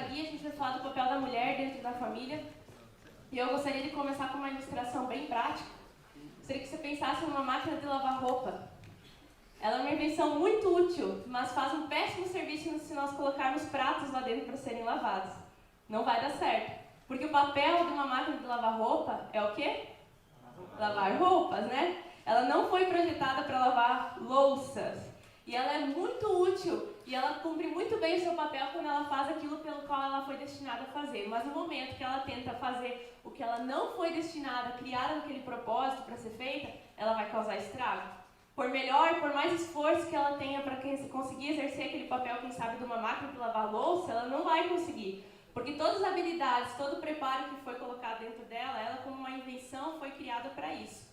Maria, a gente vai falar do papel da mulher dentro da família. E eu gostaria de começar com uma ilustração bem prática. Gostaria que você pensasse numa máquina de lavar roupa. Ela é uma invenção muito útil, mas faz um péssimo serviço se nós colocarmos pratos lá dentro para serem lavados. Não vai dar certo. Porque o papel de uma máquina de lavar roupa é o quê? Lavar roupas, né? Ela não foi projetada para lavar louças. E ela é muito útil e ela cumpre muito bem o seu papel quando ela faz aquilo pelo qual ela foi destinada a fazer. Mas no momento que ela tenta fazer o que ela não foi destinada, criada naquele propósito para ser feita, ela vai causar estrago. Por melhor, por mais esforço que ela tenha para conseguir exercer aquele papel, quem sabe, de uma máquina de lavar louça, ela não vai conseguir. Porque todas as habilidades, todo o preparo que foi colocado dentro dela, ela como uma invenção foi criada para isso.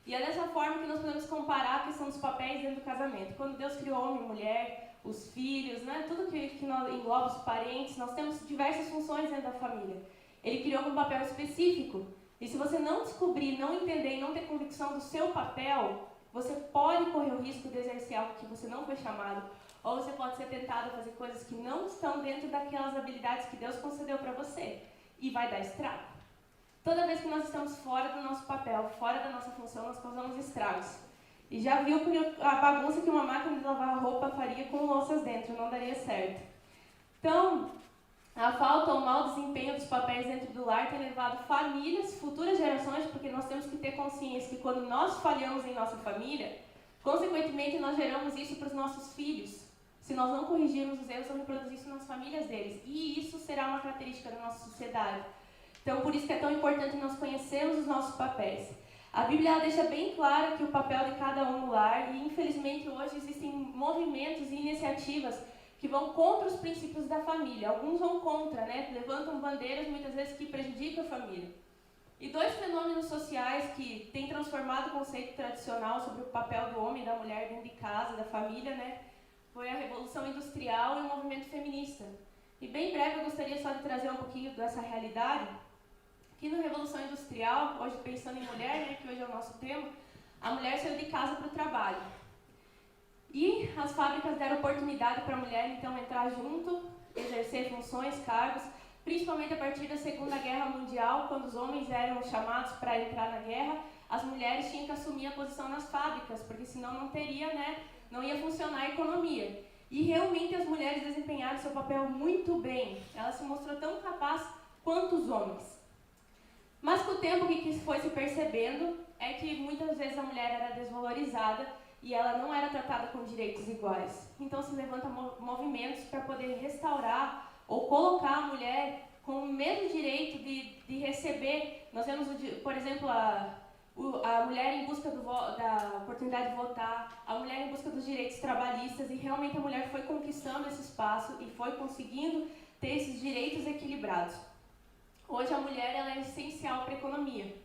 E é dessa forma que nós podemos comparar a questão dos papéis dentro do casamento. Quando Deus criou homem e mulher, os filhos, né, tudo que engloba os parentes, nós temos diversas funções dentro da família. Ele criou um papel específico. E se você não descobrir, não entender e não ter convicção do seu papel, você pode correr o risco de exercer algo que você não foi chamado, ou você pode ser tentado a fazer coisas que não estão dentro daquelas habilidades que Deus concedeu para você. E vai dar estrago. Toda vez que nós estamos fora do nosso papel, fora da nossa função, nós causamos estragos. E já viu a bagunça que uma máquina de lavar roupa faria com louças dentro, não daria certo. Então, a falta ou o mau desempenho dos papéis dentro do lar tem levado famílias, futuras gerações, porque nós temos que ter consciência que quando nós falhamos em nossa família, consequentemente nós geramos isso para os nossos filhos. Se nós não corrigirmos os erros, vamos reproduzir isso nas famílias deles. E isso será uma característica da nossa sociedade. Então, por isso que é tão importante nós conhecermos os nossos papéis. A Bíblia ela deixa bem claro que o papel de cada um no lar, e infelizmente hoje existem movimentos e iniciativas que vão contra os princípios da família. Alguns vão contra, né? Levantam bandeiras muitas vezes que prejudicam a família. E dois fenômenos sociais que têm transformado o conceito tradicional sobre o papel do homem e da mulher dentro de casa, da família, né? Foi a Revolução Industrial e o movimento feminista. E bem breve eu gostaria só de trazer um pouquinho dessa realidade. Que na Revolução Industrial, hoje pensando em mulher, né, que hoje é o nosso tema, a mulher saiu de casa para o trabalho. E as fábricas deram oportunidade para a mulher, então, entrar junto, exercer funções, cargos, principalmente a partir da Segunda Guerra Mundial, quando os homens eram chamados para entrar na guerra, as mulheres tinham que assumir a posição nas fábricas, porque senão não teria, né, não ia funcionar a economia. E realmente as mulheres desempenharam seu papel muito bem. Ela se mostrou tão capaz quanto os homens. Mas com o tempo, o que foi se percebendo é que muitas vezes a mulher era desvalorizada e ela não era tratada com direitos iguais. Então se levantam movimentos para poder restaurar ou colocar a mulher com o mesmo direito de receber. Nós vemos, por exemplo, a mulher em busca da oportunidade de votar, a mulher em busca dos direitos trabalhistas, e realmente a mulher foi conquistando esse espaço e foi conseguindo ter esses direitos equilibrados. Hoje a mulher ela é essencial para a economia.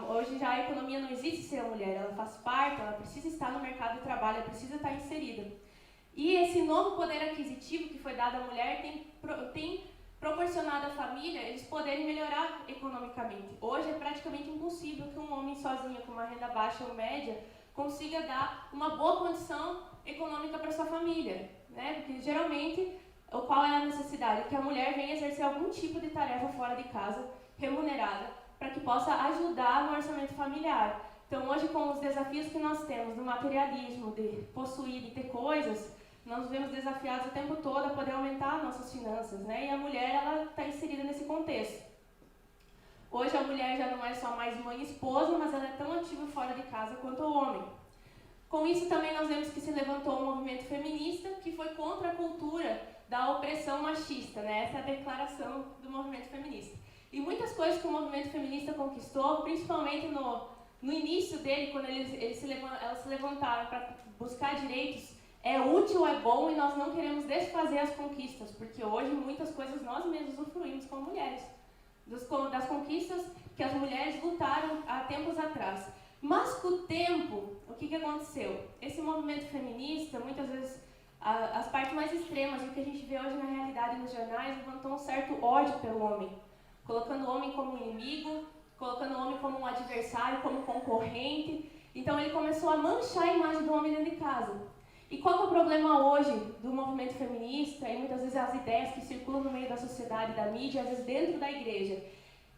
Hoje já a economia não existe sem a mulher, ela faz parte, ela precisa estar no mercado de trabalho, ela precisa estar inserida. E esse novo poder aquisitivo que foi dado à mulher tem proporcionado à família eles poderem melhorar economicamente. Hoje é praticamente impossível que um homem sozinho com uma renda baixa ou média consiga dar uma boa condição econômica para sua família, né? Porque geralmente qual é a necessidade? Que a mulher venha exercer algum tipo de tarefa fora de casa, remunerada, para que possa ajudar no orçamento familiar. Então, hoje, com os desafios que nós temos do materialismo, de possuir, de ter coisas, nós nos vemos desafiados o tempo todo a poder aumentar nossas finanças, né? E a mulher, ela está inserida nesse contexto. Hoje, a mulher já não é só mais mãe e esposa, mas ela é tão ativa fora de casa quanto o homem. Com isso, também nós vemos que se levantou um movimento feminista que foi contra a cultura da opressão machista, né? Essa é a declaração do movimento feminista. E muitas coisas que o movimento feminista conquistou, principalmente no início dele, quando elas se levantaram para buscar direitos, é útil, é bom, e nós não queremos desfazer as conquistas, porque hoje muitas coisas nós mesmos usufruímos como mulheres, das conquistas que as mulheres lutaram há tempos atrás. Mas com o tempo, o que aconteceu? Esse movimento feminista, muitas vezes, as partes mais extremas, o que a gente vê hoje na realidade nos jornais, levantou um certo ódio pelo homem, colocando o homem como inimigo, colocando o homem como um adversário, como concorrente. Então ele começou a manchar a imagem do homem dentro de casa. E qual que é o problema hoje do movimento feminista e muitas vezes as ideias que circulam no meio da sociedade, da mídia, às vezes dentro da igreja?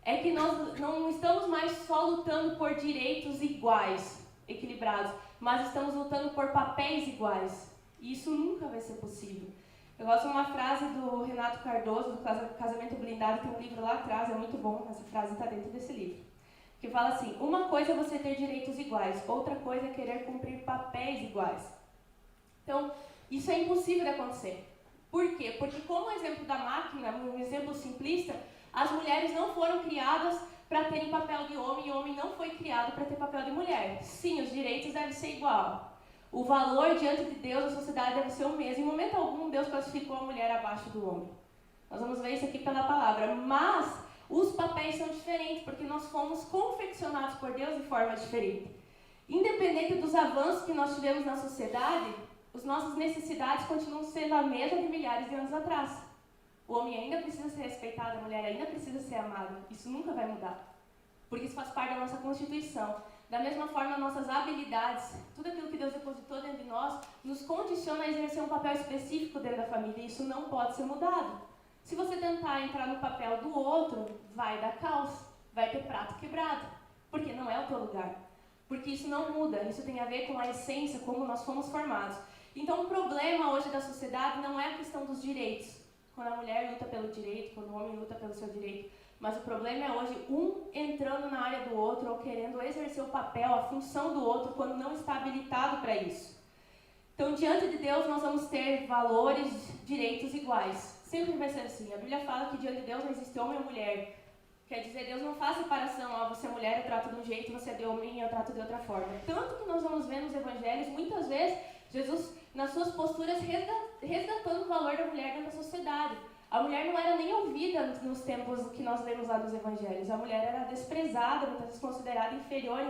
É que nós não estamos mais só lutando por direitos iguais, equilibrados, mas estamos lutando por papéis iguais. E isso nunca vai ser possível. Eu gosto de uma frase do Renato Cardoso, do Casamento Blindado, tem um livro lá atrás, é muito bom, essa frase está dentro desse livro, que fala assim: uma coisa é você ter direitos iguais, outra coisa é querer cumprir papéis iguais. Então, isso é impossível de acontecer. Por quê? Porque, como exemplo da máquina, um exemplo simplista, as mulheres não foram criadas para terem papel de homem e o homem não foi criado para ter papel de mulher. Sim, os direitos devem ser igual. O valor diante de Deus, a sociedade deve ser o mesmo. Em momento algum, Deus classificou a mulher abaixo do homem. Nós vamos ver isso aqui pela palavra. Mas os papéis são diferentes, porque nós fomos confeccionados por Deus de forma diferente. Independente dos avanços que nós tivemos na sociedade, as nossas necessidades continuam sendo a mesma de milhares de anos atrás. O homem ainda precisa ser respeitado, a mulher ainda precisa ser amada. Isso nunca vai mudar, porque isso faz parte da nossa Constituição. Da mesma forma, nossas habilidades, tudo aquilo que Deus depositou dentro de nós, nos condiciona a exercer um papel específico dentro da família, e isso não pode ser mudado. Se você tentar entrar no papel do outro, vai dar caos, vai ter prato quebrado, porque não é o teu lugar. Porque isso não muda, isso tem a ver com a essência, como nós fomos formados. Então, o problema hoje da sociedade não é a questão dos direitos, quando a mulher luta pelo direito, quando o homem luta pelo seu direito, mas o problema é hoje um entrando na área do outro ou querendo exercer o papel, a função do outro, quando não está habilitado para isso. Então, diante de Deus, nós vamos ter valores, direitos iguais. Sempre vai ser assim. A Bíblia fala que diante de Deus não existe homem ou mulher. Quer dizer, Deus não faz separação, você é mulher, eu trato de um jeito, você é de homem, eu trato de outra forma. Tanto que nós vamos ver nos evangelhos, muitas vezes, Jesus, nas suas posturas, resgatando o valor da mulher dentro da sociedade. A mulher não era nem ouvida nos tempos que nós lemos lá nos evangelhos. A mulher era desprezada, muitas vezes considerada inferior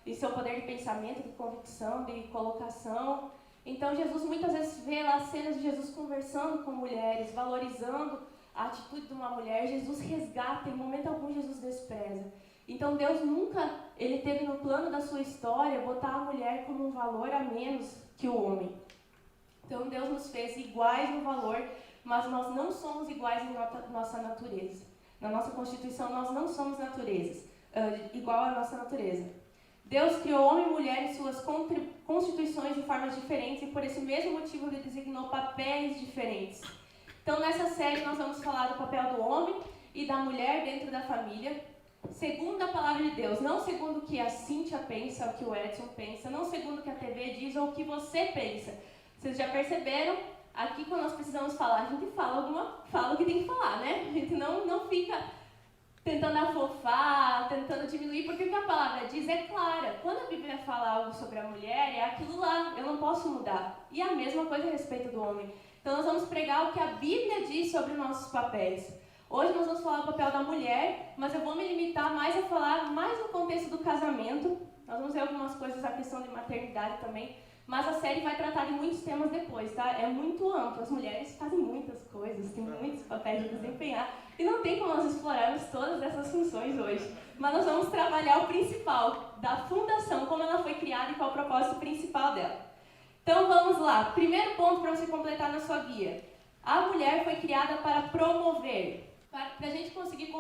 em seu poder de pensamento, de convicção, de colocação. Então, Jesus muitas vezes vê lá cenas de Jesus conversando com mulheres, valorizando a atitude de uma mulher. Jesus resgata, em momento algum Jesus despreza. Então, Deus nunca, ele teve no plano da sua história botar a mulher como um valor a menos que o homem. Então, Deus nos fez iguais no valor, mas nós não somos iguais em nossa natureza. Na nossa Constituição, nós não somos igual à nossa natureza. Deus criou homem e mulher em suas constituições de formas diferentes e por esse mesmo motivo ele designou papéis diferentes. Então, nessa série, nós vamos falar do papel do homem e da mulher dentro da família, segundo a palavra de Deus, não segundo o que a Cíntia pensa, o que o Edson pensa, não segundo o que a TV diz ou o que você pensa. Vocês já perceberam? Aqui, quando nós precisamos falar, a gente fala o que tem que falar, né? A gente não fica tentando afofar, tentando diminuir, porque o que a palavra diz é clara. Quando a Bíblia fala algo sobre a mulher, é aquilo lá, eu não posso mudar. E a mesma coisa a respeito do homem. Então, nós vamos pregar o que a Bíblia diz sobre nossos papéis. Hoje nós vamos falar do papel da mulher, mas eu vou me limitar mais a falar mais no contexto do casamento. Nós vamos ver algumas coisas, a questão de maternidade também. Mas a série vai tratar de muitos temas depois, tá? É muito amplo. As mulheres fazem muitas coisas, têm muitos papéis a desempenhar. E não tem como nós explorarmos todas essas funções hoje. Mas nós vamos trabalhar o principal, da fundação, como ela foi criada e qual é o propósito principal dela. Então vamos lá. Primeiro ponto para você completar na sua guia. A mulher foi criada para promover. Para a gente conseguir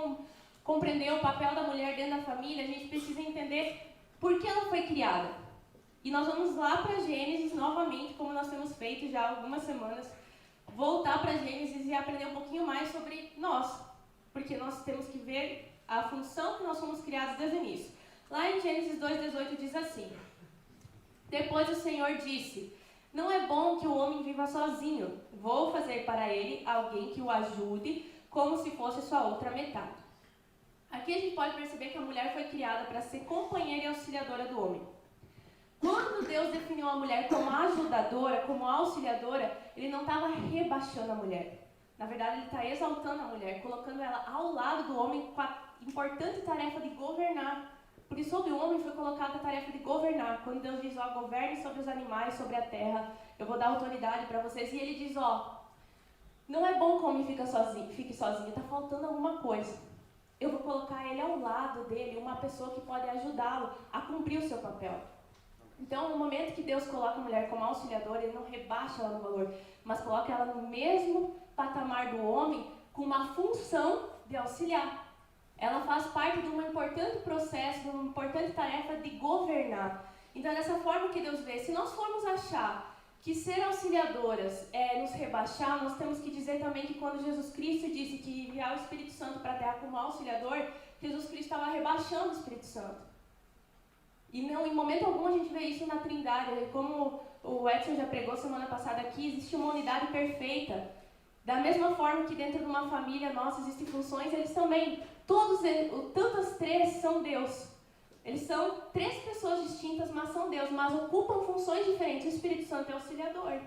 compreender o papel da mulher dentro da família, a gente precisa entender por que ela foi criada. E nós vamos lá para Gênesis novamente, como nós temos feito já há algumas semanas, voltar para Gênesis e aprender um pouquinho mais sobre nós, porque nós temos que ver a função que nós fomos criados desde o início. Lá em Gênesis 2:18 diz assim: depois o Senhor disse, não é bom que o homem viva sozinho, vou fazer para ele alguém que o ajude, como se fosse sua outra metade. Aqui a gente pode perceber que a mulher foi criada para ser companheira e auxiliadora do homem. Quando Deus definiu a mulher como ajudadora, como auxiliadora, ele não estava rebaixando a mulher. Na verdade, ele está exaltando a mulher, colocando ela ao lado do homem com a importante tarefa de governar. Porque sobre o homem foi colocada a tarefa de governar. Quando Deus diz, governe sobre os animais, sobre a terra, eu vou dar autoridade para vocês. E ele diz, não é bom que o homem fique sozinho, está faltando alguma coisa. Eu vou colocar ele ao lado dele, uma pessoa que pode ajudá-lo a cumprir o seu papel. Então, no momento que Deus coloca a mulher como auxiliadora, Ele não rebaixa ela no valor, mas coloca ela no mesmo patamar do homem, com uma função de auxiliar. Ela faz parte de um importante processo, de uma importante tarefa de governar. Então, é dessa forma que Deus vê. Se nós formos achar que ser auxiliadoras é nos rebaixar, nós temos que dizer também que quando Jesus Cristo disse que enviar o Espírito Santo para a terra como auxiliador, Jesus Cristo estava rebaixando o Espírito Santo. E não, em momento algum a gente vê isso na Trindade. Como o Edson já pregou semana passada aqui, existe uma unidade perfeita. Da mesma forma que dentro de uma família nossa existem funções, eles também, tantas três são Deus. Eles são três pessoas distintas, mas são Deus, mas ocupam funções diferentes. O Espírito Santo é auxiliador.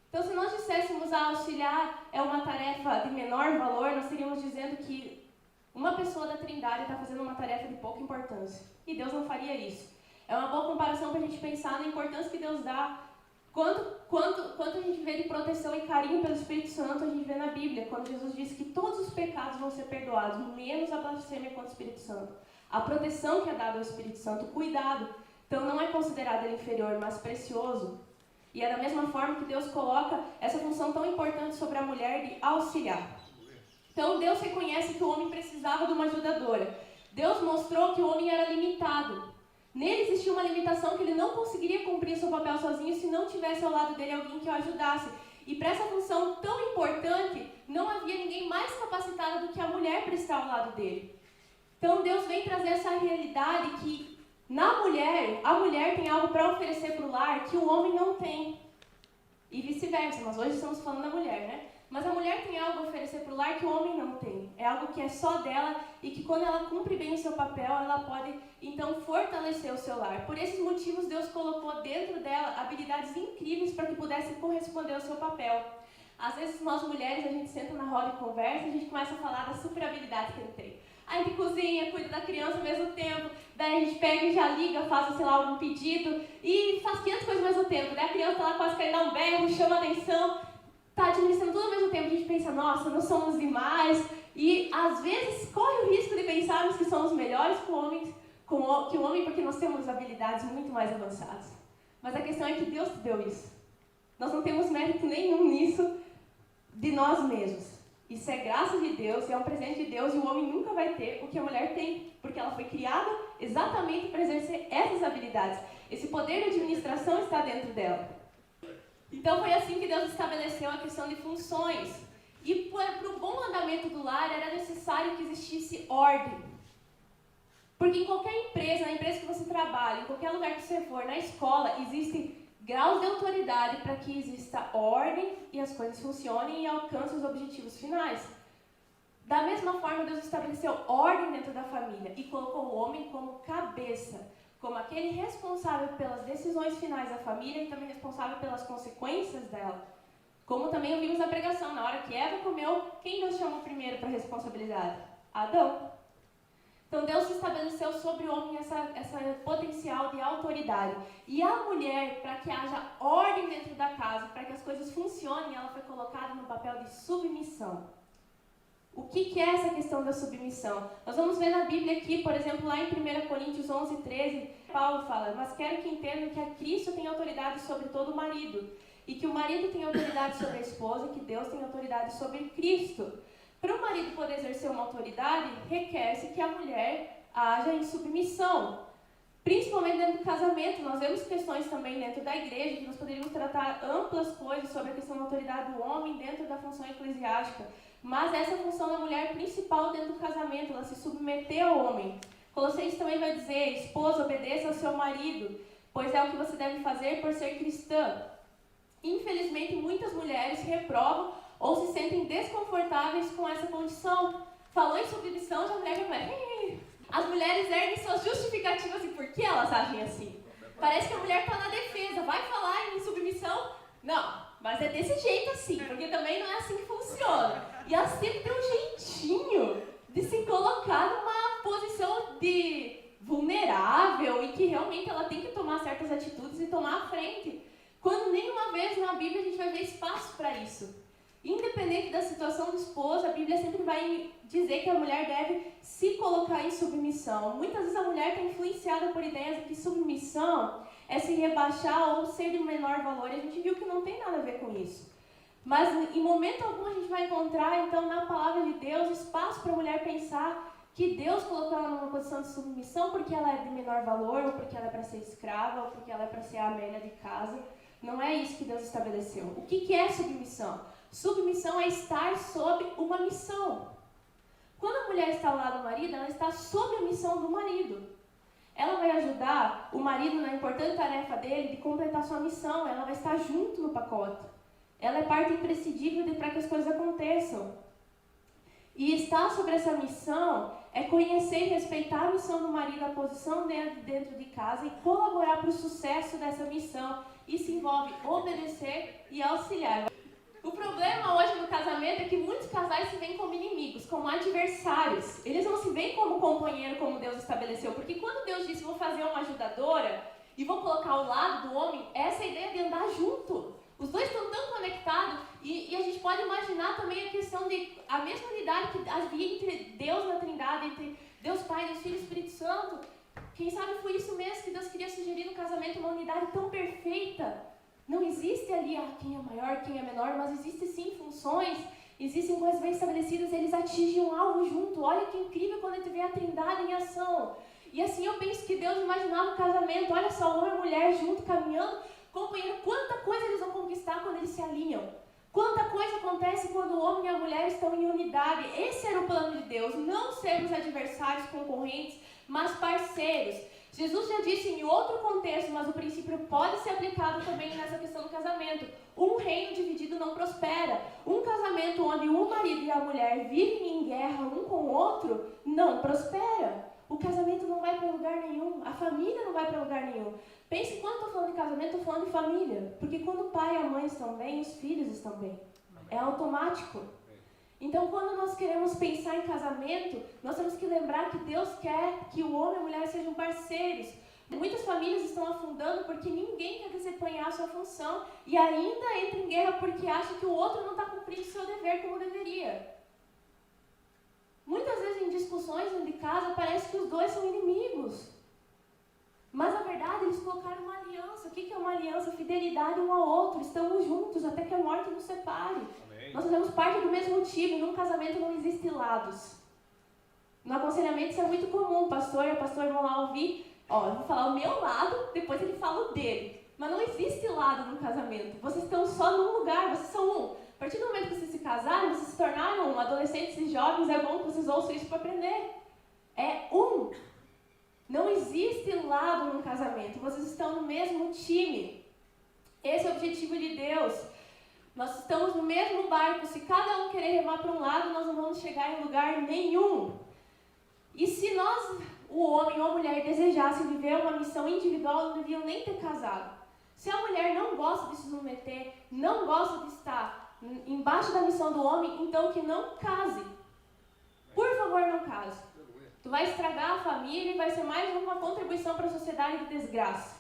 Então, se nós disséssemos auxiliar é uma tarefa de menor valor, nós estaríamos dizendo que uma pessoa da Trindade está fazendo uma tarefa de pouca importância. E Deus não faria isso. É uma boa comparação para a gente pensar na importância que Deus dá. Quanto a gente vê de proteção e carinho pelo Espírito Santo, a gente vê na Bíblia, quando Jesus disse que todos os pecados vão ser perdoados, menos a blasfêmia contra o Espírito Santo. A proteção que é dada ao Espírito Santo, o cuidado. Então não é considerado ele inferior, mas precioso. E é da mesma forma que Deus coloca essa função tão importante sobre a mulher de auxiliar. Então Deus reconhece que o homem precisava de uma ajudadora. Deus mostrou que o homem era limitado. Nele existia uma limitação que ele não conseguiria cumprir o seu papel sozinho se não tivesse ao lado dele alguém que o ajudasse. E para essa função tão importante, não havia ninguém mais capacitado do que a mulher para estar ao lado dele. Então Deus vem trazer essa realidade que na mulher, a mulher tem algo para oferecer para o lar que o homem não tem. E vice-versa, nós hoje estamos falando da mulher, né? Mas a mulher tem algo a oferecer para o lar que o homem não tem. É algo que é só dela e que quando ela cumpre bem o seu papel, ela pode, então, fortalecer o seu lar. Por esses motivos, Deus colocou dentro dela habilidades incríveis para que pudesse corresponder ao seu papel. Às vezes, nós mulheres, a gente senta na roda e conversa e a gente começa a falar da super habilidade que ele tem. Aí ele cozinha, cuida da criança ao mesmo tempo, daí a gente pega e já liga, faz, sei lá, algum pedido e faz 500 coisas ao mesmo tempo. Daí a criança está lá quase querendo dar um berro, chama a atenção, está administrando tudo ao mesmo tempo. A gente pensa, nossa, não somos demais. E às vezes corre o risco de pensarmos que somos melhores que o homem porque nós temos habilidades muito mais avançadas. Mas a questão é que Deus deu isso. Nós não temos mérito nenhum nisso de nós mesmos. Isso é graça de Deus, é um presente de Deus e o homem nunca vai ter o que a mulher tem, porque ela foi criada exatamente para exercer essas habilidades. Esse poder de administração está dentro dela. Então foi assim que Deus estabeleceu a questão de funções. E para o bom andamento do lar era necessário que existisse ordem. Porque em qualquer empresa, na empresa que você trabalha, em qualquer lugar que você for, na escola, existem graus de autoridade para que exista ordem e as coisas funcionem e alcancem os objetivos finais. Da mesma forma, Deus estabeleceu ordem dentro da família e colocou o homem como cabeça, como aquele responsável pelas decisões finais da família e também responsável pelas consequências dela. Como também ouvimos na pregação, na hora que Eva comeu, quem Deus chamou primeiro para a responsabilidade? Adão. Então Deus estabeleceu sobre o homem essa potencial de autoridade. E a mulher, para que haja ordem dentro da casa, para que as coisas funcionem, ela foi colocada no papel de submissão. O que é essa questão da submissão? Nós vamos ver na Bíblia aqui, por exemplo, lá em 1 Coríntios 11, 13, Paulo fala, mas quero que entendam que a Cristo tem autoridade sobre todo o marido, e que o marido tem autoridade sobre a esposa, e que Deus tem autoridade sobre Cristo. Para o marido poder exercer uma autoridade, requer-se que a mulher haja em submissão. Principalmente dentro do casamento, nós vemos questões também dentro da igreja, que nós poderíamos tratar amplas coisas sobre a questão da autoridade do homem dentro da função eclesiástica. Mas essa é a função da mulher principal dentro do casamento, ela se submeter ao homem. Colossenses também vai dizer, esposa, obedeça ao seu marido, pois é o que você deve fazer por ser cristã. Infelizmente, muitas mulheres reprovam ou se sentem desconfortáveis com essa condição. Falou em submissão, já a mulher já vai... As mulheres erguem suas justificativas e por que elas agem assim. Parece que a mulher está na defesa, vai falar em submissão? Não, mas é desse jeito assim, porque também não é assim que funciona. E ela sempre tem um jeitinho de se colocar numa posição de vulnerável e que realmente ela tem que tomar certas atitudes e tomar a frente. Quando nenhuma vez na Bíblia a gente vai ver espaço para isso. Independente da situação do esposo, a Bíblia sempre vai dizer que a mulher deve se colocar em submissão. Muitas vezes a mulher está influenciada por ideias de que submissão é se rebaixar ou ser de menor valor. E a gente viu que não tem nada a ver com isso. Mas em momento algum a gente vai encontrar, então, na palavra de Deus, espaço para a mulher pensar que Deus colocou ela numa posição de submissão porque ela é de menor valor, ou porque ela é para ser escrava, ou porque ela é para ser a Amélia de casa. Não é isso que Deus estabeleceu. O que é submissão? Submissão é estar sob uma missão. Quando a mulher está ao lado do marido, ela está sob a missão do marido. Ela vai ajudar o marido na importante tarefa dele de completar sua missão. Ela vai estar junto no pacote. Ela é parte imprescindível para que as coisas aconteçam. E estar sobre essa missão é conhecer e respeitar a missão do marido, a posição dentro de casa e colaborar para o sucesso dessa missão. Isso envolve obedecer e auxiliar. O problema hoje no casamento é que muitos casais se veem como inimigos, como adversários. Eles não se veem como companheiro, como Deus estabeleceu. Porque quando Deus disse, vou fazer uma ajudadora e vou colocar ao lado do homem, essa é a ideia de andar junto. Os dois estão tão conectados e a gente pode imaginar também a questão de a mesma unidade que havia entre Deus na Trindade, entre Deus Pai, Deus Filho e Espírito Santo. Quem sabe foi isso mesmo que Deus queria sugerir no casamento, uma unidade tão perfeita. Não existe ali quem é maior, quem é menor, mas existem sim funções, existem coisas bem estabelecidas, eles atingem um alvo junto. Olha que incrível quando a gente vê a Trindade em ação. E assim eu penso que Deus imaginava o casamento, olha só, homem e mulher junto, caminhando, companheiro, quanta coisa eles vão conquistar quando eles se alinham. Quanta coisa acontece quando o homem e a mulher estão em unidade. Esse era o plano de Deus, não sermos adversários, concorrentes, mas parceiros. Jesus já disse em outro contexto, mas o princípio pode ser aplicado também nessa questão do casamento. Um reino dividido não prospera. Um casamento onde o marido e a mulher vivem em guerra um com o outro não prospera. O casamento não vai para lugar nenhum. A família não vai para lugar nenhum. Pense quando estou falando de casamento, estou falando de família. Porque quando o pai e a mãe estão bem, os filhos estão bem. É automático. Então, quando nós queremos pensar em casamento, nós temos que lembrar que Deus quer que o homem e a mulher sejam parceiros. Muitas famílias estão afundando porque ninguém quer desempenhar a sua função e ainda entra em guerra porque acha que o outro não está cumprindo o seu dever como deveria. Muitas vezes em discussões dentro de casa parece que os dois são inimigos. Mas na verdade eles colocaram uma aliança. O que é uma aliança? Fidelidade um ao outro. Estamos juntos até que a morte nos separe. Nós fazemos parte do mesmo time. Num casamento não existem lados. No aconselhamento isso é muito comum. O pastor e a pastora vão lá ouvir. Eu vou falar o meu lado, depois ele fala o dele. Mas não existe lado no casamento. Vocês estão só num lugar, vocês são um. A partir do momento que vocês se casaram, vocês se tornaram adolescentes e jovens, é bom que vocês ouçam isso para aprender. É um. Não existe lado no casamento. Vocês estão no mesmo time. Esse é o objetivo de Deus. Nós estamos no mesmo barco. Se cada um querer remar para um lado, nós não vamos chegar em lugar nenhum. E se nós, o homem ou a mulher, desejassem viver uma missão individual, não deviam nem ter casado. Se a mulher não gosta de se submeter, não gosta de estar embaixo da missão do homem, então que não case. Por favor, não case. Tu vai estragar a família e vai ser mais uma contribuição para a sociedade de desgraça.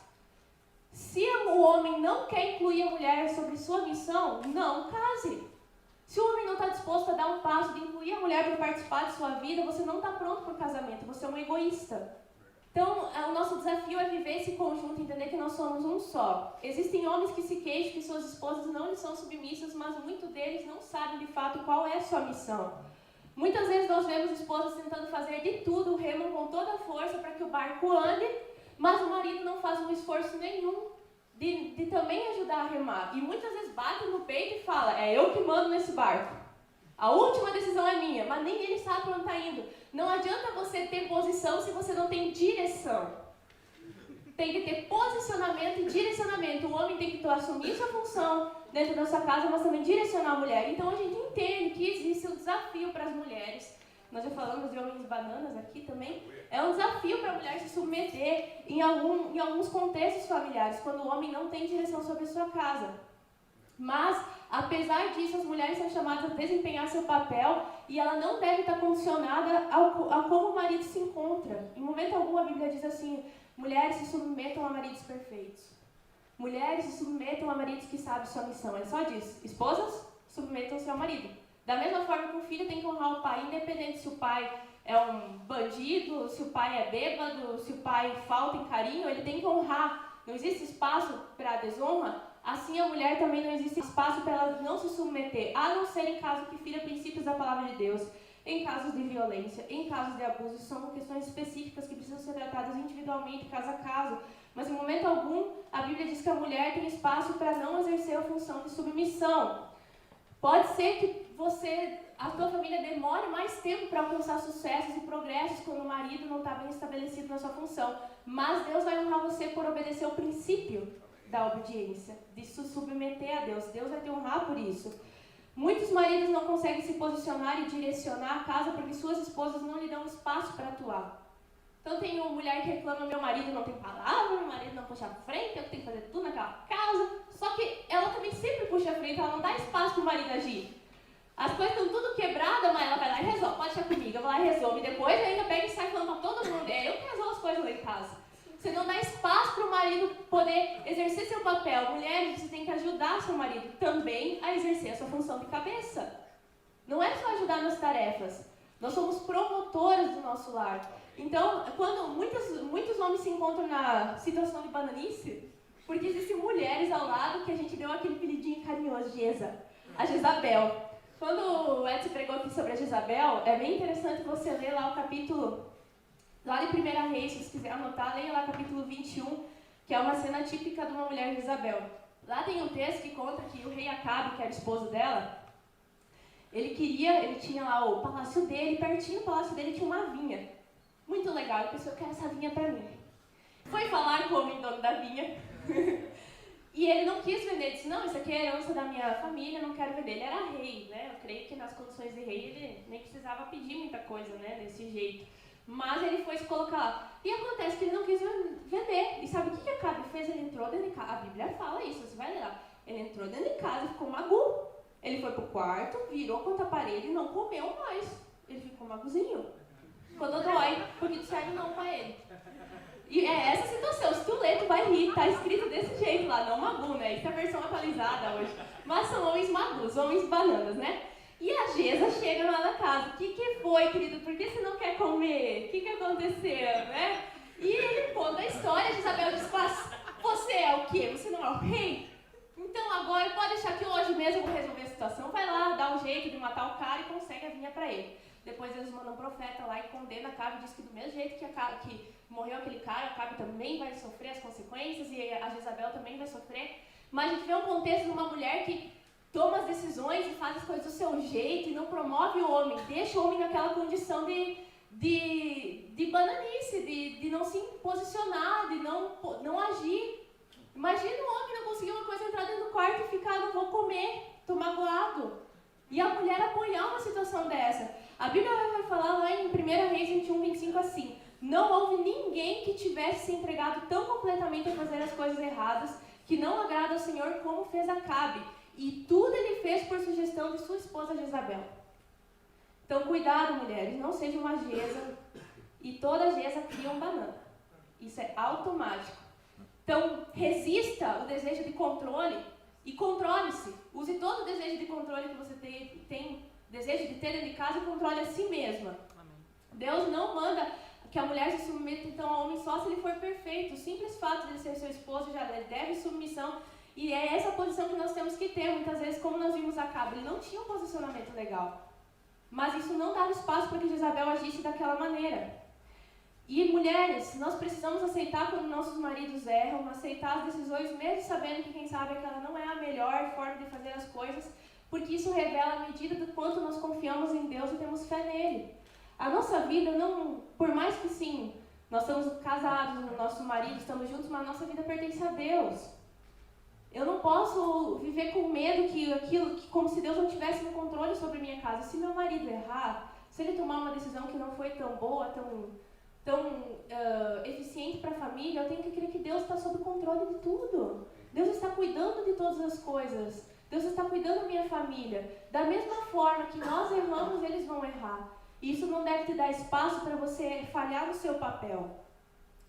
Se o homem não quer incluir a mulher sobre sua missão, não case. Se o homem não está disposto a dar um passo de incluir a mulher para participar de sua vida, você não está pronto para o casamento, você é um egoísta. Então, o nosso desafio é viver esse conjunto, entender que nós somos um só. Existem homens que se queixam que suas esposas não lhes são submissas, mas muitos deles não sabem de fato qual é a sua missão. Muitas vezes nós vemos esposas tentando fazer de tudo, remam com toda a força para que o barco ande, mas o marido não faz um esforço nenhum de também ajudar a remar. E muitas vezes bate no peito e fala, é eu que mando nesse barco. A última decisão é minha, mas nem ele sabe para onde está indo. Não adianta você ter posição se você não tem direção. Tem que ter posicionamento e direcionamento. O homem tem que assumir sua função dentro da sua casa, mas também direcionar a mulher. Então a gente entende que existe um desafio para as mulheres. Nós já falamos de homens bananas aqui também. É um desafio para a mulher se submeter em alguns contextos familiares, quando o homem não tem direção sobre a sua casa. Mas, apesar disso, as mulheres são chamadas a desempenhar seu papel e ela não deve estar condicionada a como o marido se encontra. Em momento algum a Bíblia diz assim, mulheres se submetam a maridos perfeitos. Mulheres se submetam a maridos que sabem sua missão. Ele só diz, esposas, submetam-se ao marido. Da mesma forma que o filho tem que honrar o pai, independente se o pai é um bandido, se o pai é bêbado, se o pai falta em carinho, ele tem que honrar não existe espaço para a desonra, assim a mulher também não existe espaço para ela não se submeter, a não ser em caso que fira princípios da palavra de Deus, em casos de violência, em casos de abuso. São questões específicas que precisam ser tratadas individualmente, caso a caso. Mas em momento algum, a Bíblia diz que a mulher tem espaço para não exercer a função de submissão. Pode ser que a tua família demore mais tempo para alcançar sucessos e progressos quando o marido não está bem estabelecido na sua função. Mas Deus vai honrar você por obedecer o princípio da obediência, de se submeter a Deus. Deus vai te honrar por isso. Muitos maridos não conseguem se posicionar e direcionar a casa porque suas esposas não lhe dão espaço para atuar. Então tem uma mulher que reclama, meu marido não tem palavra, meu marido não puxa a frente, eu tenho que fazer tudo naquela casa. Só que ela também sempre puxa a frente, ela não dá espaço para o marido agir. As coisas estão tudo quebradas, mas ela vai lá e resolve, pode deixar comigo, eu vou lá e resolve. E depois ainda pega e sai falando para todo mundo, eu que resolvo as coisas lá em casa. Você não dá espaço para o marido poder exercer seu papel. Mulheres, você tem que ajudar seu marido também a exercer a sua função de cabeça. Não é só ajudar nas tarefas. Nós somos promotoras do nosso lar. Então, quando muitos homens se encontram na situação de bananice, porque existem mulheres ao lado que a gente deu aquele apelidinho carinhoso de a Jezabel. Quando o Edson pregou aqui sobre a Jezabel, é bem interessante você ler lá o capítulo, lá de 1 Reis, se você quiser anotar, leia lá o capítulo 21, que é uma cena típica de uma mulher Jezabel. Lá tem um texto que conta que o rei Acabe, que era esposo dela, ele tinha lá o palácio dele, pertinho do palácio dele tinha uma vinha. Muito legal, ele pensou, eu quero essa vinha pra mim. Foi falar com o homem dono da vinha, e ele não quis vender, disse, não, isso aqui é herança da minha família, não quero vender. Ele era rei, né? Eu creio que nas condições de rei ele nem precisava pedir muita coisa, né, desse jeito. Mas ele foi se colocar lá. E acontece que ele não quis vender. E sabe o que Acabe fez? Ele entrou dentro de casa. A Bíblia fala isso, você vai ler lá. Ele entrou dentro de casa e ficou magu. Ele foi pro quarto, virou contra a parede e não comeu mais. Ele ficou magozinho. Ficou dodói, porque disseram não pra ele. E é essa situação, se tu ler, tu vai rir, tá escrito desse jeito lá, não magu, né? Isso é a versão atualizada hoje. Mas são homens magus, homens bananas, né? E a Geza chega lá na casa. O que foi, querido? Por que você não quer comer? O que aconteceu, né? E ele conta a história, Jezabel diz, você é o quê? Você não é o rei? Então agora pode deixar que hoje mesmo eu vou resolver a situação. Vai lá, dá um jeito de matar o cara e consegue a vinha pra ele. Depois eles mandam um profeta lá e condena Acabe, diz que do mesmo jeito que morreu aquele cara, Acabe também vai sofrer as consequências e a Jezabel também vai sofrer. Mas a gente vê um contexto de uma mulher que toma as decisões e faz as coisas do seu jeito e não promove o homem, deixa o homem naquela condição de bananice, de não se posicionar, de não agir. Imagina o homem não conseguir uma coisa, entrar dentro do quarto e ficar, não vou comer, tô magoado. E a mulher apoiar uma situação dessa. A Bíblia vai falar lá em 1 Reis 21, 25 assim, não houve ninguém que tivesse se entregado tão completamente a fazer as coisas erradas, que não agrada ao Senhor como fez Acabe. E tudo ele fez por sugestão de sua esposa Jezabel. Então, cuidado, mulheres, não seja uma Geza. E toda Geza cria um banana. Isso é automático. Então, resista o desejo de controle e controle-se. Use todo o desejo de controle que você tem desejo de ter dentro de casa e controle a si mesma. Amém. Deus não manda que a mulher se submeta então ao homem só se ele for perfeito. O simples fato de ele ser seu esposo já deve submissão. E é essa posição que nós temos que ter. Muitas vezes, como nós vimos Acabe, ele não tinha um posicionamento legal. Mas isso não dava espaço para que Jezabel agisse daquela maneira. E mulheres, nós precisamos aceitar quando nossos maridos erram, aceitar as decisões, mesmo sabendo que quem sabe aquela não é a melhor forma de fazer as coisas, porque isso revela a medida do quanto nós confiamos em Deus e temos fé nele. A nossa vida não, por mais que sim, nós estamos casados, o nosso marido, estamos juntos, mas a nossa vida pertence a Deus. Eu não posso viver com medo que como se Deus não tivesse no controle sobre minha casa. Se meu marido errar, se ele tomar uma decisão que não foi tão boa, tão eficiente para a família, eu tenho que crer que Deus está sob controle de tudo. Deus está cuidando de todas as coisas. Deus está cuidando da minha família. Da mesma forma que nós erramos, eles vão errar. E isso não deve te dar espaço para você falhar no seu papel.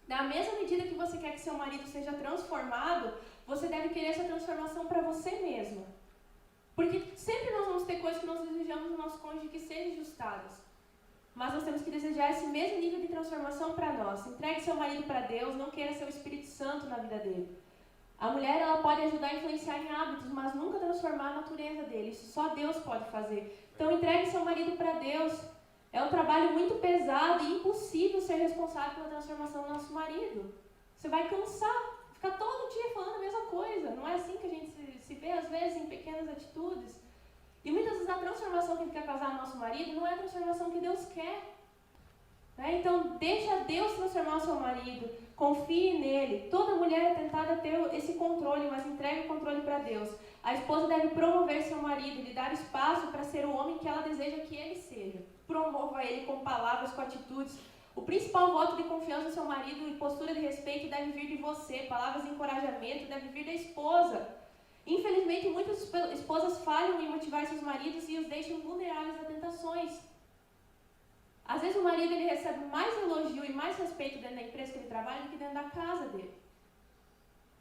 Da mesma medida que você quer que seu marido seja transformado, você deve querer essa transformação para você mesmo. Porque sempre nós vamos ter coisas que nós desejamos no nosso cônjuge que sejam ajustadas. mas nós temos que desejar esse mesmo nível de transformação para nós. Entregue seu marido para Deus, não queira ser o Espírito Santo na vida dele. A mulher, ela pode ajudar a influenciar em hábitos, mas nunca transformar a natureza dele. Isso só Deus pode fazer. Então, entregue seu marido para Deus. É um trabalho muito pesado e impossível ser responsável pela transformação do nosso marido. Você vai cansar, ficar todo dia falando a mesma coisa. Não é assim que a gente se vê, às vezes, em pequenas atitudes. E muitas vezes a transformação que a gente quer causar no nosso marido não é a transformação que Deus quer. Então, deixa Deus transformar o seu marido, confie nele. Toda mulher é tentada a ter esse controle, mas entregue o controle para Deus. A esposa deve promover seu marido, lhe dar espaço para ser o homem que ela deseja que ele seja. Promova ele com palavras, com atitudes. O principal voto de confiança no seu marido e postura de respeito deve vir de você. Palavras de encorajamento devem vir da esposa. Infelizmente, muitas esposas falham em motivar seus maridos e os deixam vulneráveis a tentações. Às vezes o marido ele recebe mais elogio e mais respeito dentro da empresa que ele trabalha do que dentro da casa dele.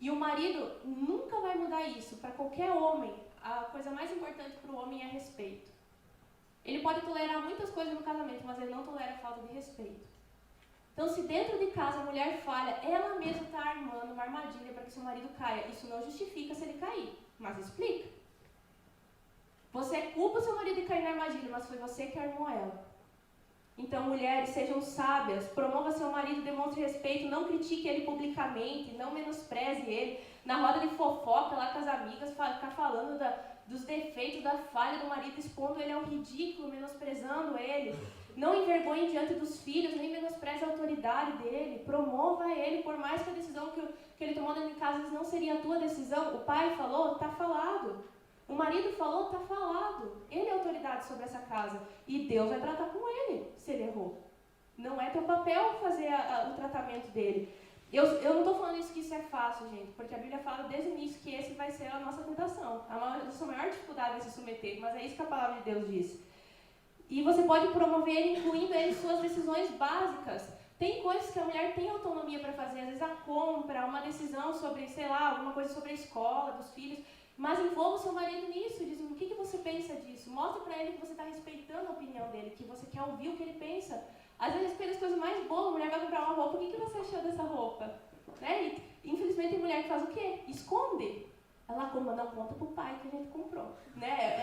E o marido nunca vai mudar isso. Para qualquer homem, a coisa mais importante para o homem é respeito. Ele pode tolerar muitas coisas no casamento, mas ele não tolera a falta de respeito. Então, se dentro de casa a mulher falha, ela mesma está armando uma armadilha para que seu marido caia. Isso não justifica se ele cair, mas explica. Você culpa o seu marido de cair na armadilha, mas foi você que armou ela. Então, mulheres, sejam sábias, promova seu marido, demonstre respeito, não critique ele publicamente, não menospreze ele. Na roda de fofoca, lá com as amigas, ficar falando dos defeitos, da falha do marido, expondo ele ao ridículo, menosprezando ele. Não envergonhe diante dos filhos, nem menospreze a autoridade dele. Promova ele, por mais que a decisão que ele tomou dentro de casa não seria a tua decisão. O pai falou, está falado. O marido falou, está falado. Ele é autoridade sobre essa casa. E Deus vai tratar com ele, se ele errou. Não é teu papel fazer o tratamento dele. Eu não estou falando isso que isso é fácil, gente, porque a Bíblia fala desde o início que esse vai ser a nossa tentação. A nossa maior dificuldade é se submeter, mas é isso que a palavra de Deus diz. E você pode promover ele, incluindo ele em suas decisões básicas. Tem coisas que a mulher tem autonomia para fazer, às vezes a compra, uma decisão sobre, sei lá, alguma coisa sobre a escola, dos filhos. Mas envolva o seu marido nisso, diz o que você pensa disso. Mostra para ele que você está respeitando a opinião dele, que você quer ouvir o que ele pensa. Às vezes respeita as coisas mais boas, a mulher vai comprar uma roupa, o que você achou dessa roupa? Né? E, infelizmente tem mulher que faz o quê? Esconde. Ela compra, não conta pro pai que a gente comprou. Né?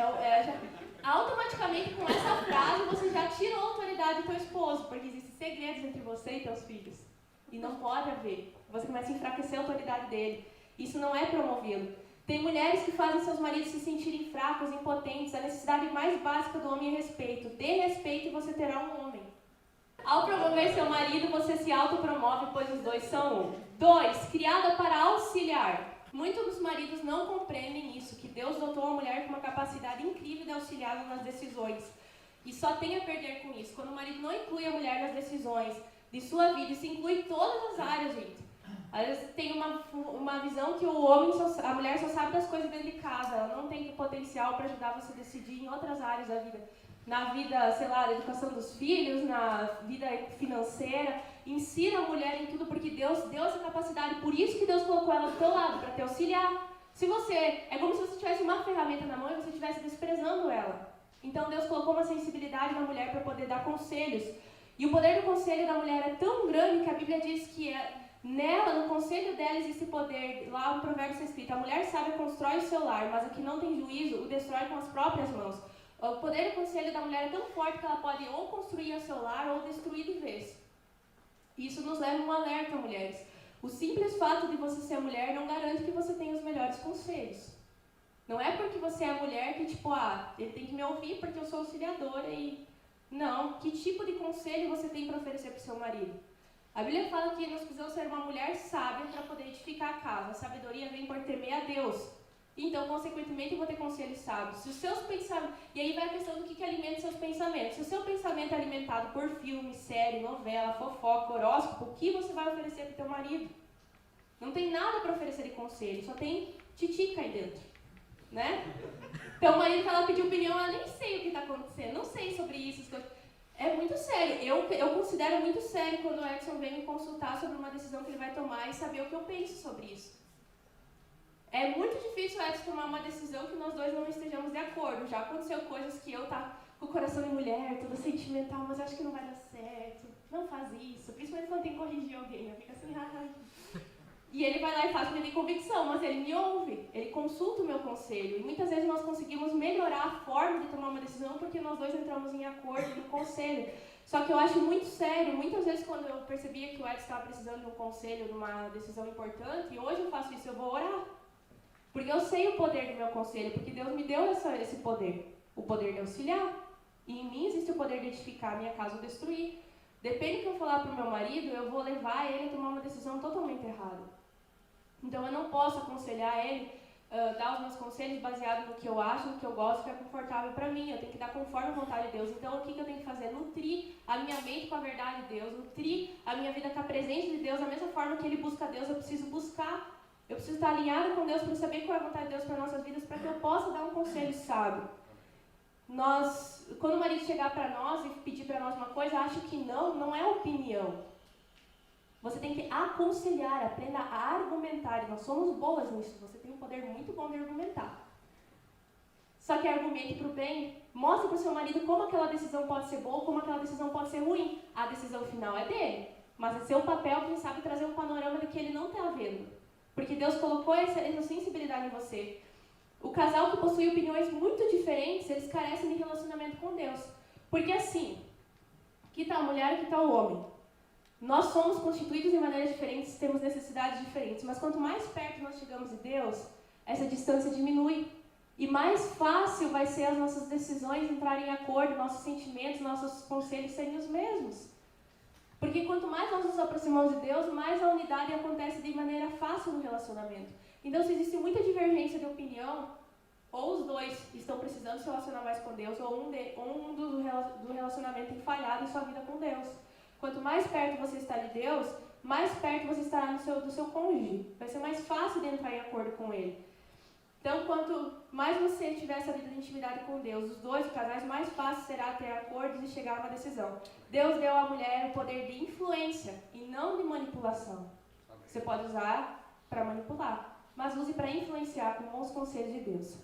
Automaticamente com essa frase você já tirou a autoridade do teu esposo, porque existem segredos entre você e teus filhos. E não pode haver. Você começa a enfraquecer a autoridade dele. Isso não é promovê-lo. Tem mulheres que fazem seus maridos se sentirem fracos, impotentes. A necessidade mais básica do homem é respeito. Dê respeito e você terá um homem. Ao promover seu marido, você se autopromove, pois os dois são um. 2. Criada para auxiliar. Muitos dos maridos não compreendem isso, que Deus dotou a mulher com uma capacidade incrível de auxiliá-la nas decisões. E só tem a perder com isso. Quando o marido não inclui a mulher nas decisões de sua vida, isso inclui todas as áreas, gente. Às vezes tem uma visão que a mulher só sabe das coisas dentro de casa, ela não tem potencial para ajudar você a decidir em outras áreas da vida. Na vida, sei lá, da educação dos filhos, na vida financeira. Insira a mulher em tudo, porque Deus deu essa capacidade, por isso que Deus colocou ela do teu lado, para te auxiliar. Se você, é como se você tivesse uma ferramenta na mão e você estivesse desprezando ela. Então Deus colocou uma sensibilidade na mulher para poder dar conselhos. E o poder do conselho da mulher é tão grande que a Bíblia diz que nela, no conselho dela, existe poder. Lá no provérbio está escrito, a mulher sábia constrói o seu lar, mas a que não tem juízo o destrói com as próprias mãos. O poder do conselho da mulher é tão forte que ela pode ou construir o seu lar ou destruir de vez. Isso nos leva a um alerta, mulheres. O simples fato de você ser mulher não garante que você tenha os melhores conselhos. Não é porque você é mulher que, ele tem que me ouvir porque eu sou auxiliadora e... Não, que tipo de conselho você tem para oferecer para o seu marido? A Bíblia fala que nós precisamos ser uma mulher sábia para poder edificar a casa. A sabedoria vem por temer a Deus. Então, consequentemente, eu vou ter conselhos sábios. Se os seus pensamentos... E aí vai a questão do que alimenta os seus pensamentos. Se o seu pensamento é alimentado por filme, série, novela, fofoca, horóscopo, o que você vai oferecer para o teu marido? Não tem nada para oferecer de conselho, só tem titica aí dentro. Né? Então, o marido que ela pediu opinião, ela nem sei o que está acontecendo, não sei sobre isso. É muito sério. Eu considero muito sério quando o Edson vem me consultar sobre uma decisão que ele vai tomar e saber o que eu penso sobre isso. É muito difícil o Edson tomar uma decisão que nós dois não estejamos de acordo. Já aconteceu coisas que eu com o coração de mulher, toda sentimental, mas eu acho que não vai dar certo. Não faz isso, principalmente quando tem que corrigir alguém. Eu fico assim, E ele vai lá e faz porque tem convicção, mas ele me ouve, ele consulta o meu conselho. E muitas vezes nós conseguimos melhorar a forma de tomar uma decisão porque nós dois entramos em acordo no conselho. Só que eu acho muito sério, muitas vezes quando eu percebia que o Edson estava precisando de um conselho, de uma decisão importante, e hoje eu faço isso, eu vou orar. Porque eu sei o poder do meu conselho, porque Deus me deu esse poder. O poder de auxiliar. E em mim existe o poder de edificar a minha casa ou destruir. Depende do que eu falar para o meu marido, eu vou levar ele a tomar uma decisão totalmente errada. Então eu não posso aconselhar ele, dar os meus conselhos baseados no que eu acho, no que eu gosto, que é confortável para mim. Eu tenho que dar conforme a vontade de Deus. Então o que eu tenho que fazer? Nutrir a minha mente com a verdade de Deus, nutrir a minha vida com a presença de Deus, da mesma forma que ele busca Deus, eu preciso buscar. Eu preciso estar alinhada com Deus para saber qual é a vontade de Deus para nossas vidas, para que eu possa dar um conselho sábio. Quando o marido chegar para nós e pedir para nós uma coisa, acho que não é opinião. Você tem que aconselhar, aprenda a argumentar. E nós somos boas nisso. Você tem um poder muito bom de argumentar. Só que argumente para o bem. Mostre para o seu marido como aquela decisão pode ser boa, como aquela decisão pode ser ruim. A decisão final é dele. Mas é seu papel, quem sabe, trazer um panorama de que ele não está vendo. Porque Deus colocou essa sensibilidade em você. O casal que possui opiniões muito diferentes, eles carecem de relacionamento com Deus. Porque assim, aqui está a mulher e aqui está o homem. Nós somos constituídos de maneiras diferentes, temos necessidades diferentes, mas quanto mais perto nós chegamos de Deus, essa distância diminui. E mais fácil vai ser as nossas decisões entrarem em acordo, nossos sentimentos, nossos conselhos serem os mesmos. Porque quanto mais nós nos aproximamos de Deus, mais a unidade acontece de maneira fácil no relacionamento. Então, se existe muita divergência de opinião, ou os dois estão precisando se relacionar mais com Deus, ou um do relacionamento tem falhado em sua vida com Deus. Quanto mais perto você está de Deus, mais perto você estará do seu cônjuge. Vai ser mais fácil de entrar em acordo com ele. Então, quanto mais você tiver essa vida de intimidade com Deus, os dois casais, mais fácil será ter acordos e chegar a uma decisão. Deus deu à mulher o poder de influência e não de manipulação. Você pode usar para manipular, mas use para influenciar com bons conselhos de Deus.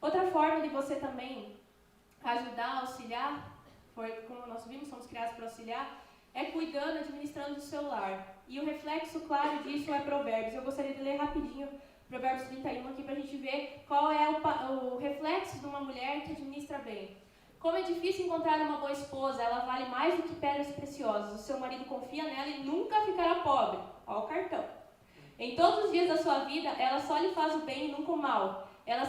Outra forma de você também ajudar, auxiliar, como nós vimos, somos criados para auxiliar, é cuidando, administrando do seu lar. E o reflexo claro disso é Provérbios. Eu gostaria de ler rapidinho Provérbios 31 aqui para a gente ver qual é o reflexo de uma mulher que administra bem. Como é difícil encontrar uma boa esposa, ela vale mais do que pedras preciosas. O seu marido confia nela e nunca ficará pobre. Olha o cartão. Em todos os dias da sua vida, ela só lhe faz o bem e nunca o mal. Ela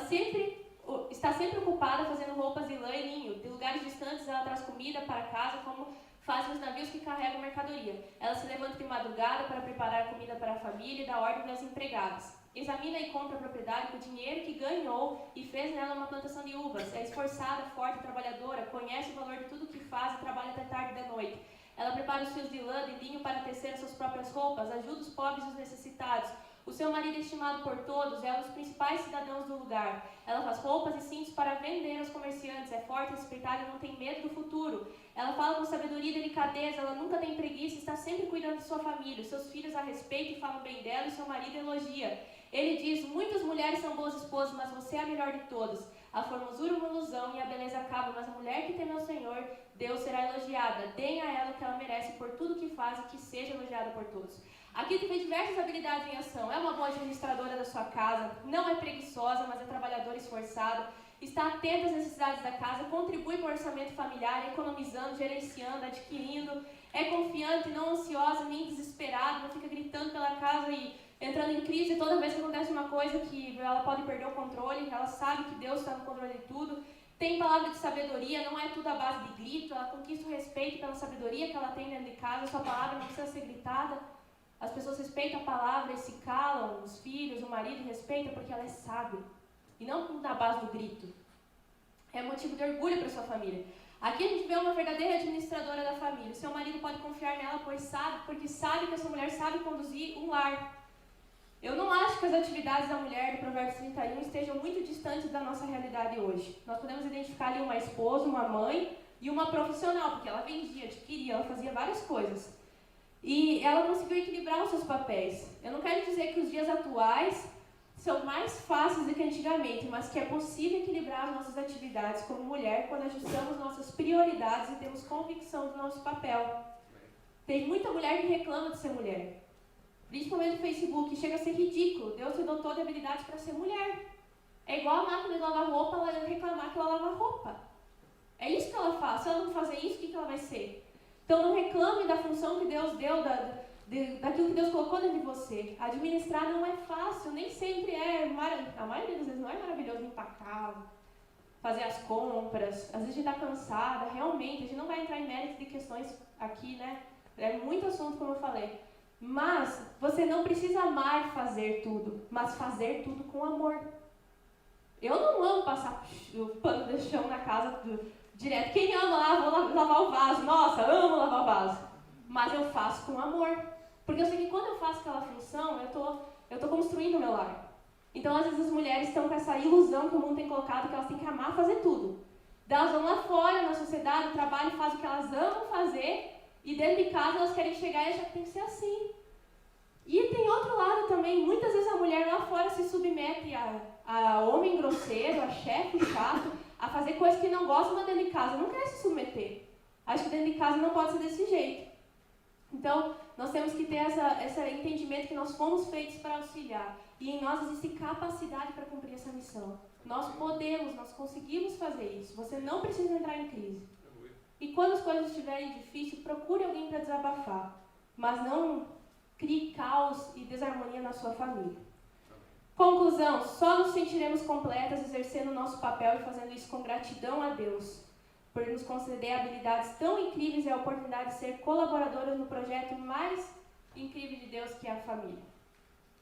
está sempre ocupada fazendo roupas de lã e linho. De lugares distantes, ela traz comida para casa, como fazem os navios que carregam mercadoria. Ela se levanta de madrugada para preparar comida para a família e dá ordem aos empregados. Examina e compra a propriedade com o dinheiro que ganhou e fez nela uma plantação de uvas. É esforçada, forte, trabalhadora, conhece o valor de tudo que faz e trabalha até tarde da noite. Ela prepara os fios de lã e linho para tecer as suas próprias roupas, ajuda os pobres e os necessitados. O seu marido é estimado por todos, é um dos principais cidadãos do lugar. Ela faz roupas e cintos para vender aos comerciantes, é forte, respeitada e não tem medo do futuro. Ela fala com sabedoria e delicadeza, ela nunca tem preguiça, está sempre cuidando de sua família. Seus filhos a respeitam e falam bem dela e seu marido elogia. Ele diz, muitas mulheres são boas esposas, mas você é a melhor de todas. A formosura é uma ilusão e a beleza acaba, mas a mulher que teme ao Senhor, Deus será elogiada. Deem a ela o que ela merece por tudo que faz e que seja elogiada por todos. Aqui tem diversas habilidades em ação. É uma boa administradora da sua casa, não é preguiçosa, mas é trabalhadora esforçada. Está atenta às necessidades da casa, contribui para o orçamento familiar, economizando, gerenciando, adquirindo. É confiante, não ansiosa, nem desesperada, não fica gritando pela casa e entrando em crise toda vez que acontece uma coisa que ela pode perder o controle. Ela sabe que Deus está no controle de tudo. Tem palavra de sabedoria, não é tudo à base de grito. Ela conquista o respeito pela sabedoria que ela tem dentro de casa. Sua palavra não precisa ser gritada. As pessoas respeitam a palavra e se calam. Os filhos, o marido respeita porque ela é sábia. E não na base do grito. É motivo de orgulho para sua família. Aqui a gente vê uma verdadeira administradora da família. O seu marido pode confiar nela, porque sabe que essa mulher sabe conduzir um lar. Eu não acho que as atividades da mulher do Provérbios 31 estejam muito distantes da nossa realidade hoje. Nós podemos identificar ali uma esposa, uma mãe e uma profissional, porque ela vendia, adquiria, ela fazia várias coisas. E ela conseguiu equilibrar os seus papéis. Eu não quero dizer que os dias atuais são mais fáceis do que antigamente, mas que é possível equilibrar as nossas atividades como mulher quando ajustamos nossas prioridades e temos convicção do nosso papel. Tem muita mulher que reclama de ser mulher, principalmente no Facebook, chega a ser ridículo. Deus te dotou de habilidades para ser mulher. É igual a máquina de lavar roupa, ela reclamar que ela lava roupa. É isso que ela faz. Se ela não fazer isso, o que ela vai ser? Então não reclame da função que Deus deu, daquilo que Deus colocou dentro de você. Administrar não é fácil, nem sempre é. A maioria das vezes não é maravilhoso limpar a casa, fazer as compras. Às vezes a gente está cansada, realmente. A gente não vai entrar em mérito de questões aqui, né? É muito assunto, como eu falei. Mas você não precisa amar fazer tudo, mas fazer tudo com amor. Eu não amo passar o pano de chão na casa direto. Quem ama lá, vou lavar o vaso. Nossa, amo lavar o vaso. Mas eu faço com amor. Porque eu sei que quando eu faço aquela função, eu tô construindo o meu lar. Então, às vezes, as mulheres estão com essa ilusão que o mundo tem colocado, que elas têm que amar fazer tudo. Daí elas vão lá fora, na sociedade, no trabalho, fazem o que elas amam fazer, e dentro de casa elas querem chegar e achar que tem que ser assim. E tem outro lado também, muitas vezes a mulher lá fora se submete a homem grosseiro, a chefe chato, a fazer coisas que não gosta, mas dentro de casa não quer se submeter. Acho que dentro de casa não pode ser desse jeito. Então, nós temos que ter esse entendimento que nós fomos feitos para auxiliar. E em nós existe capacidade para cumprir essa missão. Nós podemos, nós conseguimos fazer isso. Você não precisa entrar em crise. E quando as coisas estiverem difíceis, procure alguém para desabafar. Mas não crie caos e desarmonia na sua família. Conclusão, só nos sentiremos completas exercendo o nosso papel e fazendo isso com gratidão a Deus, por nos conceder habilidades tão incríveis e a oportunidade de ser colaboradoras no projeto mais incrível de Deus, que é a família.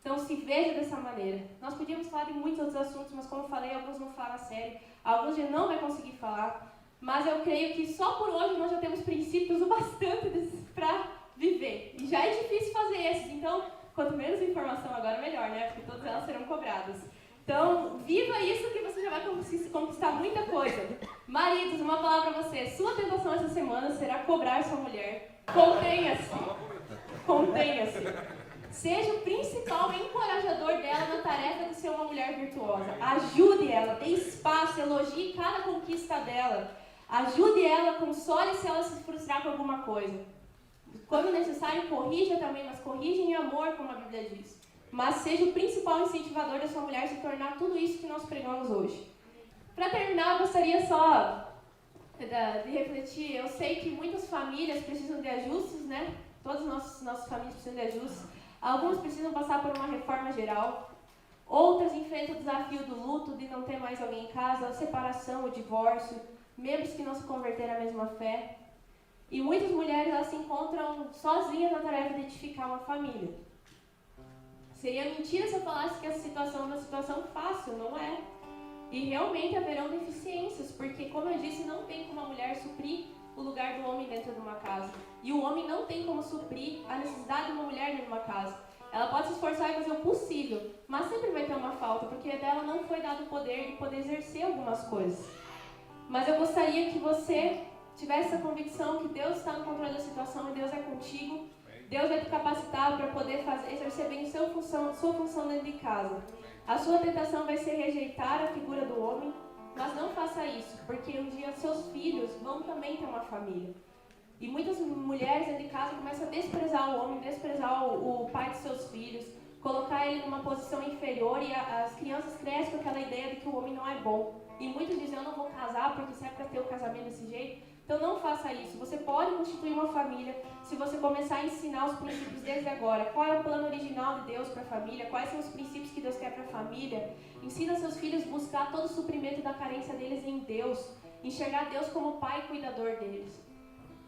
Então se veja dessa maneira. Nós podíamos falar de muitos outros assuntos, mas como eu falei, alguns não falam a sério, alguns a gente não vai conseguir falar, mas eu creio que só por hoje nós já temos princípios o bastante para viver. E já é difícil fazer esses, então quanto menos informação agora, melhor, né? Porque todas elas serão cobradas. Então, viva isso que você já vai conquistar muita coisa. Maridos, uma palavra para você. Sua tentação essa semana será cobrar sua mulher. Contenha-se. Contenha-se. Seja o principal encorajador dela na tarefa de ser uma mulher virtuosa. Ajude ela, dê espaço, elogie cada conquista dela. Ajude ela, console se ela se frustrar com alguma coisa. Quando necessário, corrija também, mas corrija em amor, como a Bíblia diz. Mas seja o principal incentivador da sua mulher a se tornar tudo isso que nós pregamos hoje. Para terminar, eu gostaria só de refletir. Eu sei que muitas famílias precisam de ajustes, né? Todas as nossas famílias precisam de ajustes. Algumas precisam passar por uma reforma geral. Outras enfrentam o desafio do luto, de não ter mais alguém em casa, a separação, o divórcio, membros que não se converteram à mesma fé. E muitas mulheres elas se encontram sozinhas na tarefa de edificar uma família. Seria mentira se eu falasse que essa situação é uma situação fácil, não é? E realmente haverão deficiências, porque, como eu disse, não tem como a mulher suprir o lugar do homem dentro de uma casa. E o homem não tem como suprir a necessidade de uma mulher dentro de uma casa. Ela pode se esforçar e fazer o possível, mas sempre vai ter uma falta, porque dela não foi dado o poder de poder exercer algumas coisas. Mas eu gostaria que você tivesse essa convicção que Deus está no controle da situação e Deus é contigo. Deus vai te capacitar para poder exercer bem sua função dentro de casa. A sua tentação vai ser rejeitar a figura do homem, mas não faça isso, porque um dia seus filhos vão também ter uma família. E muitas mulheres dentro de casa começam a desprezar o homem, desprezar o pai de seus filhos, colocar ele numa posição inferior, e as crianças crescem com aquela ideia de que o homem não é bom. E muitos dizem, eu não vou casar porque se é para ter o casamento desse jeito. Então não faça isso. Você pode constituir uma família se você começar a ensinar os princípios desde agora. Qual é o plano original de Deus para a família? Quais são os princípios que Deus quer para a família? Ensina seus filhos a buscar todo o suprimento da carência deles em Deus. Enxergar Deus como pai cuidador deles.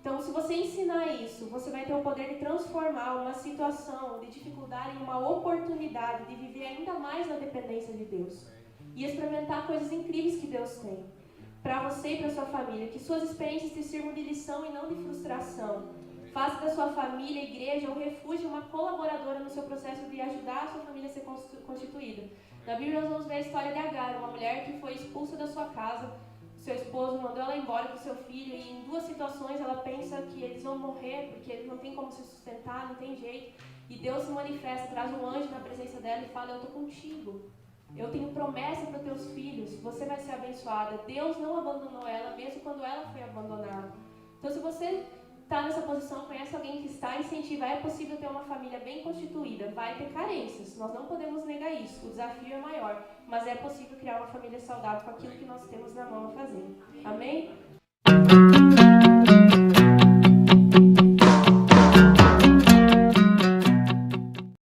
Então, se você ensinar isso, você vai ter o poder de transformar uma situação de dificuldade em uma oportunidade de viver ainda mais na dependência de Deus. E experimentar coisas incríveis que Deus tem para você e para sua família. Que suas experiências te sirvam de lição e não de frustração. Faça da sua família, igreja, um refúgio, uma colaboradora no seu processo de ajudar a sua família a ser constituída. Na Bíblia nós vamos ver a história de Agar, uma mulher que foi expulsa da sua casa. Seu esposo mandou ela embora com seu filho e em duas situações ela pensa que eles vão morrer porque eles não têm como se sustentar, não tem jeito. E Deus se manifesta, traz um anjo na presença dela e fala, eu estou contigo. Eu tenho promessa para teus filhos, você vai ser abençoada. Deus não abandonou ela, mesmo quando ela foi abandonada. Então, se você está nessa posição, conhece alguém que está, incentiva, é possível ter uma família bem constituída. Vai ter carências, nós não podemos negar isso. O desafio é maior, mas é possível criar uma família saudável com aquilo que nós temos na mão a fazer. Amém?